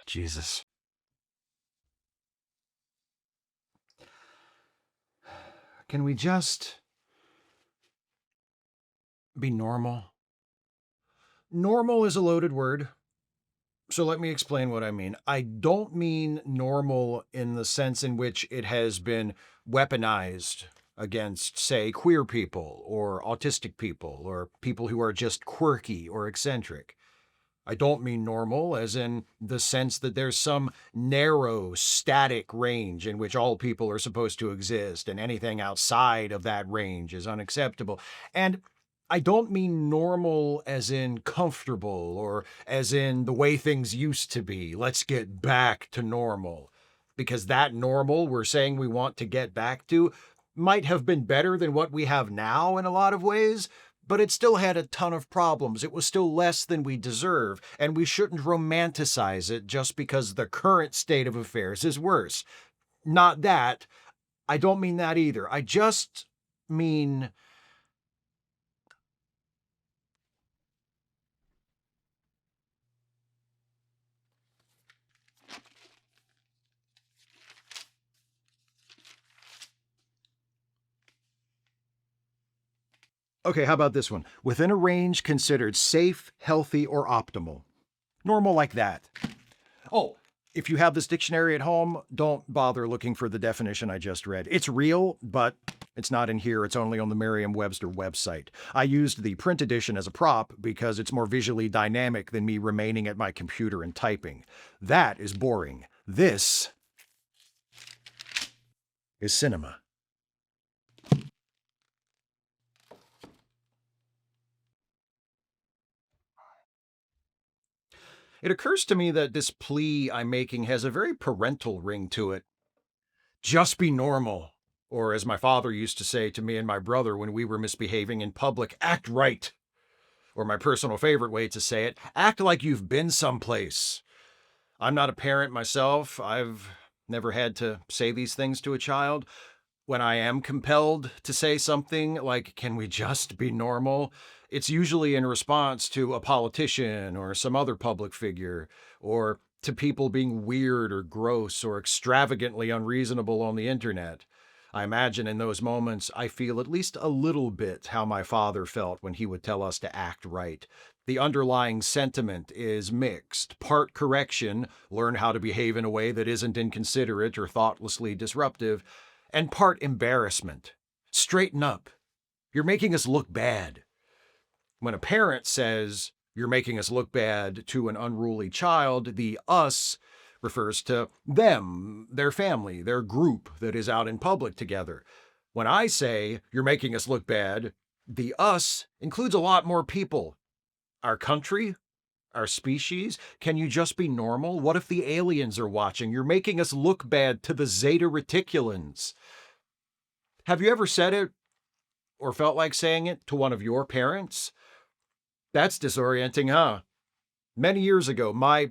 Jesus. Can we just be normal? Normal is a loaded word. So let me explain what I mean. I don't mean normal in the sense in which it has been weaponized against, say, queer people or autistic people or people who are just quirky or eccentric. I don't mean normal as in the sense that there's some narrow, static range in which all people are supposed to exist and anything outside of that range is unacceptable. And I don't mean normal as in comfortable or as in the way things used to be. Let's get back to normal. Because that normal we're saying we want to get back to might have been better than what we have now in a lot of ways, but it still had a ton of problems. It was still less than we deserve, and we shouldn't romanticize it just because the current state of affairs is worse. Not that. I don't mean that either. I just mean... Okay, how about this one? Within a range considered safe, healthy, or optimal. Normal like that. Oh, if you have this dictionary at home, don't bother looking for the definition I just read. It's real, but it's not in here. It's only on the Merriam-Webster website. I used the print edition as a prop because it's more visually dynamic than me remaining at my computer and typing. That is boring. This is cinema. It occurs to me that this plea I'm making has a very parental ring to it. Just be normal. Or as my father used to say to me and my brother when we were misbehaving in public, act right. Or my personal favorite way to say it, act like you've been someplace. I'm not a parent myself. I've never had to say these things to a child. When I am compelled to say something like, can we just be normal? It's usually in response to a politician or some other public figure, or to people being weird or gross or extravagantly unreasonable on the internet. I imagine in those moments I feel at least a little bit how my father felt when he would tell us to act right. The underlying sentiment is mixed. Part correction, learn how to behave in a way that isn't inconsiderate or thoughtlessly disruptive, and part embarrassment. Straighten up. You're making us look bad. When a parent says, you're making us look bad to an unruly child, the us refers to them, their family, their group that is out in public together. When I say, you're making us look bad, the us includes a lot more people. Our country, our species. Can you just be normal? What if the aliens are watching? You're making us look bad to the Zeta Reticulans. Have you ever said it or felt like saying it to one of your parents? That's disorienting, huh? Many years ago, I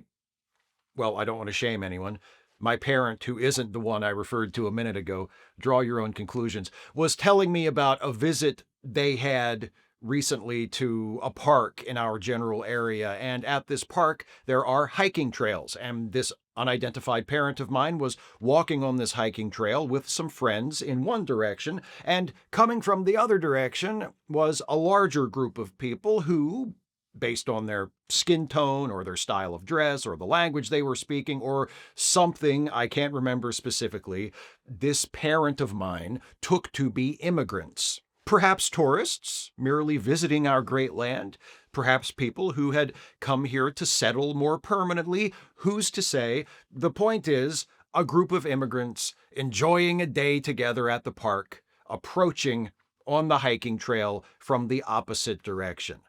don't want to shame anyone, my parent, who isn't the one I referred to a minute ago, draw your own conclusions, was telling me about a visit they had recently to a park in our general area. And at this park, there are hiking trails. And this unidentified parent of mine was walking on this hiking trail with some friends in one direction, and coming from the other direction was a larger group of people who, based on their skin tone or their style of dress or the language they were speaking or something I can't remember specifically, this parent of mine took to be immigrants. Perhaps tourists, merely visiting our great land. Perhaps people who had come here to settle more permanently. Who's to say? The point is, a group of immigrants enjoying a day together at the park, approaching on the hiking trail from the opposite direction.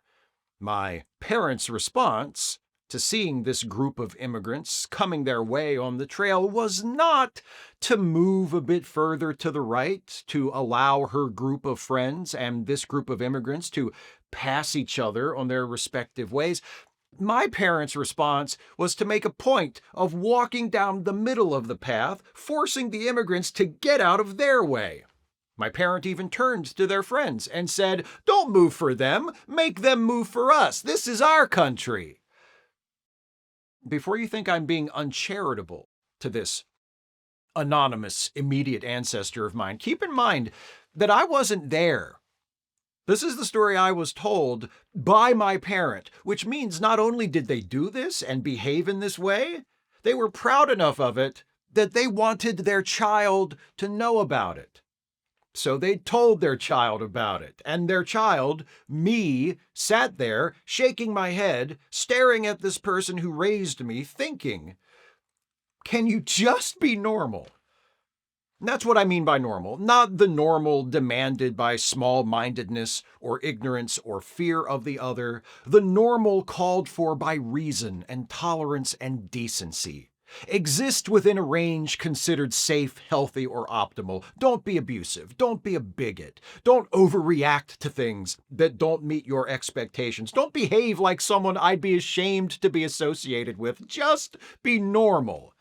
My parents' response to seeing this group of immigrants coming their way on the trail was not to move a bit further to the right, to allow her group of friends and this group of immigrants to pass each other on their respective ways. My parents' response was to make a point of walking down the middle of the path, forcing the immigrants to get out of their way. My parent even turned to their friends and said, "Don't move for them, make them move for us. This is our country." before you think I'm being uncharitable to this anonymous immediate ancestor of mine, keep in mind that I wasn't there. This is the story I was told by my parent, which means not only did they do this and behave in this way, they were proud enough of it that they wanted their child to know about it. So they told their child about it, and their child, me, sat there shaking my head, staring at this person who raised me, thinking, can you just be normal? That's what I mean by normal, not the normal demanded by small-mindedness or ignorance or fear of the other, the normal called for by reason and tolerance and decency. Exist within a range considered safe, healthy, or optimal. Don't be abusive. Don't be a bigot. Don't overreact to things that don't meet your expectations. Don't behave like someone I'd be ashamed to be associated with. Just be normal.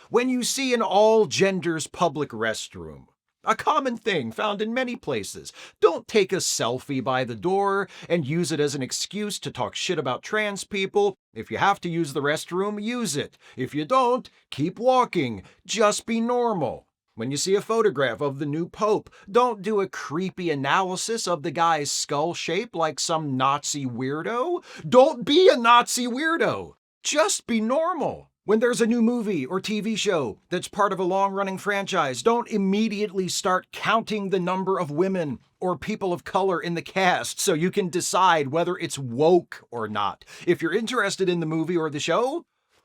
When you see an all-genders public restroom, a common thing found in many places, don't take a selfie by the door and use it as an excuse to talk shit about trans people. If you have to use the restroom, use it. If you don't, keep walking. Just be normal. When you see a photograph of the new pope, don't do a creepy analysis of the guy's skull shape like some Nazi weirdo. Don't be a Nazi weirdo. Just be normal. When there's a new movie or TV show that's part of a long-running franchise, don't immediately start counting the number of women or people of color in the cast so you can decide whether it's woke or not. If you're interested in the movie or the show,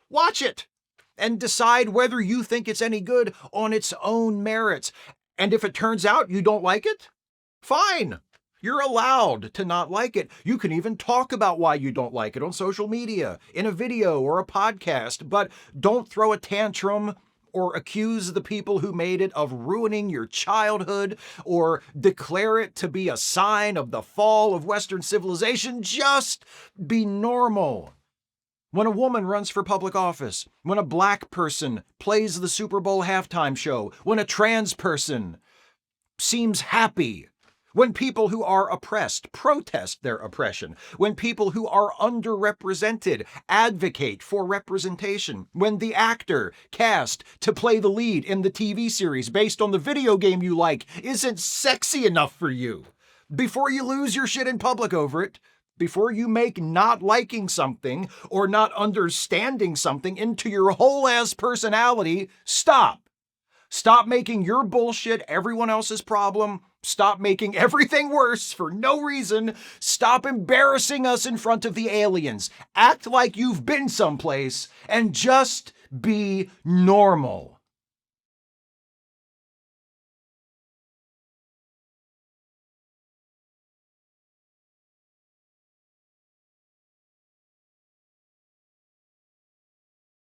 watch it and decide whether you think it's any good on its own merits. And if it turns out you don't like it, fine. You're allowed to not like it. You can even talk about why you don't like it on social media, in a video or a podcast, but don't throw a tantrum or accuse the people who made it of ruining your childhood or declare it to be a sign of the fall of Western civilization. Just be normal. When a woman runs for public office, when a black person plays the Super Bowl halftime show, when a trans person seems happy, when people who are oppressed protest their oppression, when people who are underrepresented advocate for representation, when the actor cast to play the lead in the TV series based on the video game you like isn't sexy enough for you, before you lose your shit in public over it, before you make not liking something or not understanding something into your whole ass personality, stop. Stop making your bullshit everyone else's problem. Stop making everything worse for no reason. Stop embarrassing us in front of the aliens. Act like you've been someplace and just be normal.